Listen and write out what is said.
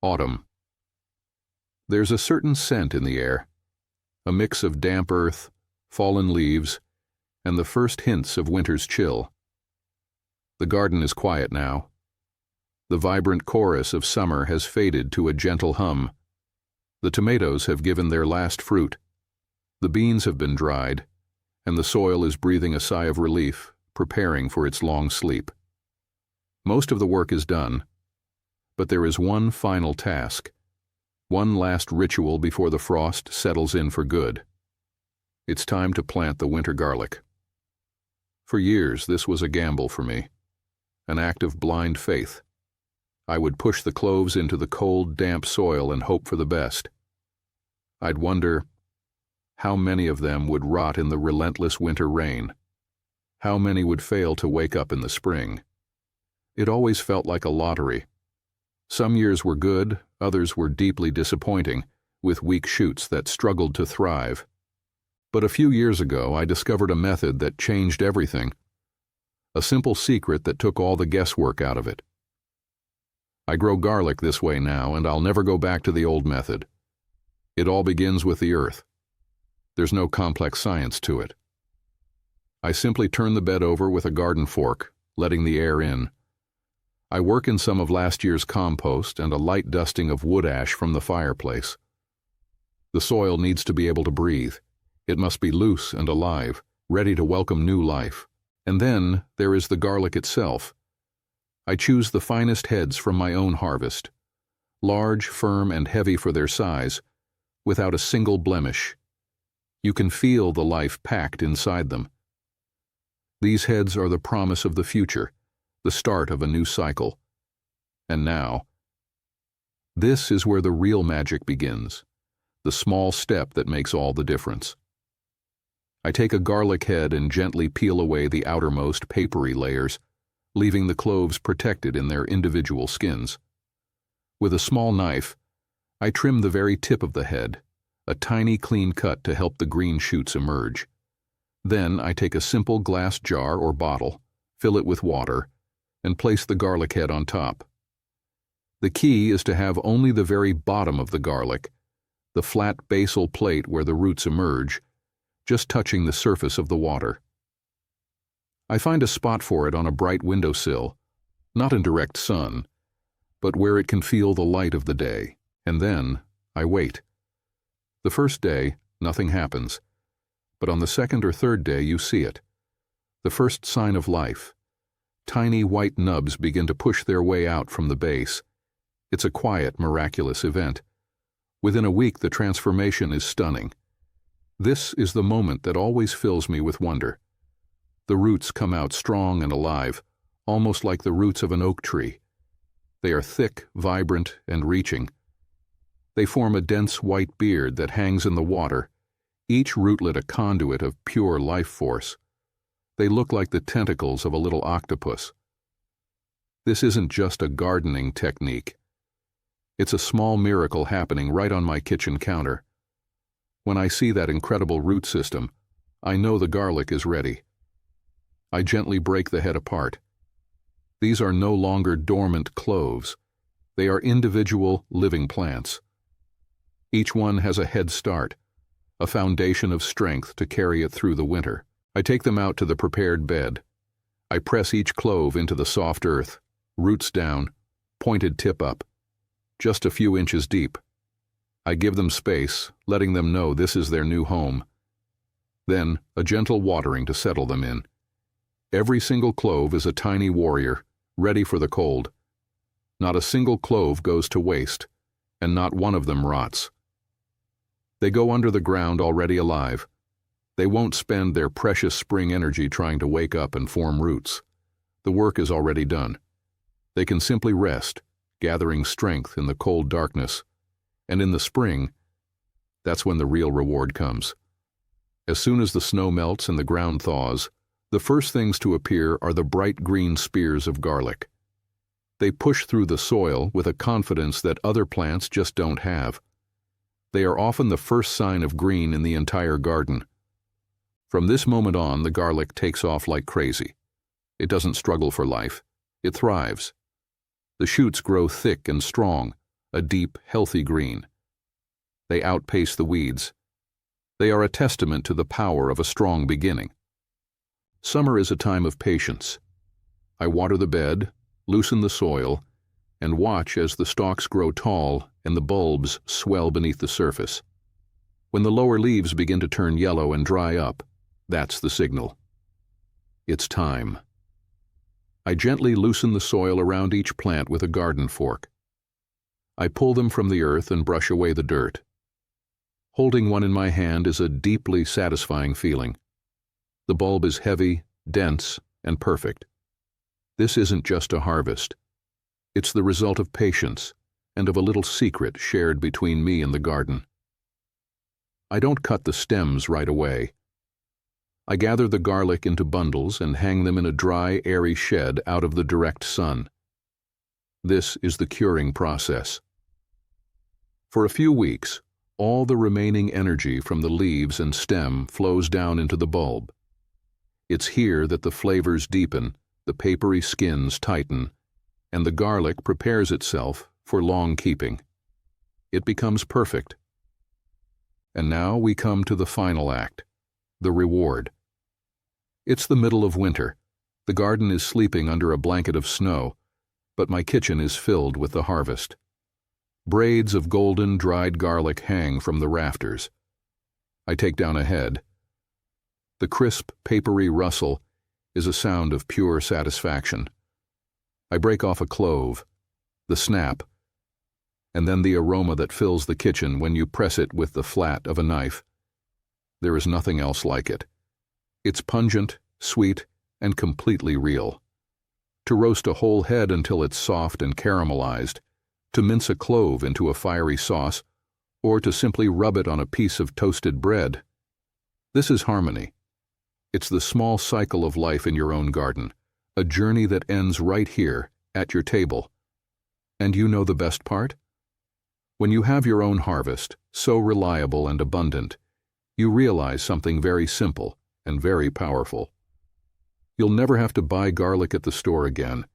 Autumn. There's a certain scent in the air, a mix of damp earth, fallen leaves, and the first hints of winter's chill. The garden is quiet now. The vibrant chorus of summer has faded to a gentle hum. The tomatoes have given their last fruit. The beans have been dried, and the soil is breathing a sigh of relief, preparing for its long sleep. Most of the work is done, but there is one final task, one last ritual before the frost settles in for good. It's time to plant the winter garlic. For years, this was a gamble for me, an act of blind faith. I would push the cloves into the cold, damp soil and hope for the best. I'd wonder how many of them would rot in the relentless winter rain. How many would fail to wake up in the spring? It always felt like a lottery. Some years were good, others were deeply disappointing, with weak shoots that struggled to thrive. But a few years ago, I discovered a method that changed everything. A simple secret that took all the guesswork out of it. I grow garlic this way now, and I'll never go back to the old method. It all begins with the earth. There's no complex science to it. I simply turn the bed over with a garden fork, letting the air in. I work in some of last year's compost and a light dusting of wood ash from the fireplace. The soil needs to be able to breathe. It must be loose and alive, ready to welcome new life. And then there is the garlic itself. I choose the finest heads from my own harvest, large, firm, and heavy for their size, without a single blemish. You can feel the life packed inside them. These heads are the promise of the future, the start of a new cycle. And now, this is where the real magic begins, the small step that makes all the difference. I take a garlic head and gently peel away the outermost papery layers, leaving the cloves protected in their individual skins. With a small knife, I trim the very tip of the head, a tiny clean cut to help the green shoots emerge. Then I take a simple glass jar or bottle, fill it with water, and place the garlic head on top. The key is to have only the very bottom of the garlic, the flat basal plate where the roots emerge, just touching the surface of the water. I find a spot for it on a bright windowsill, not in direct sun, but where it can feel the light of the day, and then I wait. The first day, nothing happens, but on the second or third day you see it. The first sign of life. Tiny white nubs begin to push their way out from the base. It's a quiet, miraculous event. Within a week, the transformation is stunning. This is the moment that always fills me with wonder. The roots come out strong and alive, almost like the roots of an oak tree. They are thick, vibrant, and reaching. They form a dense white beard that hangs in the water, each rootlet a conduit of pure life force. They look like the tentacles of a little octopus. This isn't just a gardening technique. It's a small miracle happening right on my kitchen counter. When I see that incredible root system, I know the garlic is ready. I gently break the head apart. These are no longer dormant cloves. They are individual, living plants. Each one has a head start, a foundation of strength to carry it through the winter. I take them out to the prepared bed. I press each clove into the soft earth, roots down, pointed tip up, just a few inches deep. I give them space, letting them know this is their new home. Then, a gentle watering to settle them in. Every single clove is a tiny warrior, ready for the cold. Not a single clove goes to waste, and not one of them rots. They go under the ground already alive. They won't spend their precious spring energy trying to wake up and form roots. The work is already done. They can simply rest, gathering strength in the cold darkness. And in the spring, that's when the real reward comes. As soon as the snow melts and the ground thaws, the first things to appear are the bright green spears of garlic. They push through the soil with a confidence that other plants just don't have. They are often the first sign of green in the entire garden. From this moment on, the garlic takes off like crazy. It doesn't struggle for life. It thrives. The shoots grow thick and strong, a deep, healthy green. They outpace the weeds. They are a testament to the power of a strong beginning. Summer is a time of patience. I water the bed, loosen the soil, and watch as the stalks grow tall and the bulbs swell beneath the surface. When the lower leaves begin to turn yellow and dry up, that's the signal. It's time. I gently loosen the soil around each plant with a garden fork. I pull them from the earth and brush away the dirt. Holding one in my hand is a deeply satisfying feeling. The bulb is heavy, dense, and perfect. This isn't just a harvest. It's the result of patience and of a little secret shared between me and the garden. I don't cut the stems right away. I gather the garlic into bundles and hang them in a dry, airy shed out of the direct sun. This is the curing process. For a few weeks, all the remaining energy from the leaves and stem flows down into the bulb. It's here that the flavors deepen, the papery skins tighten, and the garlic prepares itself for long keeping. It becomes perfect. And now we come to the final act, the reward. It's the middle of winter. The garden is sleeping under a blanket of snow, but my kitchen is filled with the harvest. Braids of golden dried garlic hang from the rafters. I take down a head. The crisp, papery rustle is a sound of pure satisfaction. I break off a clove, the snap, and then the aroma that fills the kitchen when you press it with the flat of a knife. There is nothing else like it. It's pungent, sweet, and completely real. To roast a whole head until it's soft and caramelized, to mince a clove into a fiery sauce, or to simply rub it on a piece of toasted bread. This is harmony. It's the small cycle of life in your own garden, a journey that ends right here, at your table. And you know the best part? When you have your own harvest, so reliable and abundant, you realize something very simple and very powerful. You'll never have to buy garlic at the store again.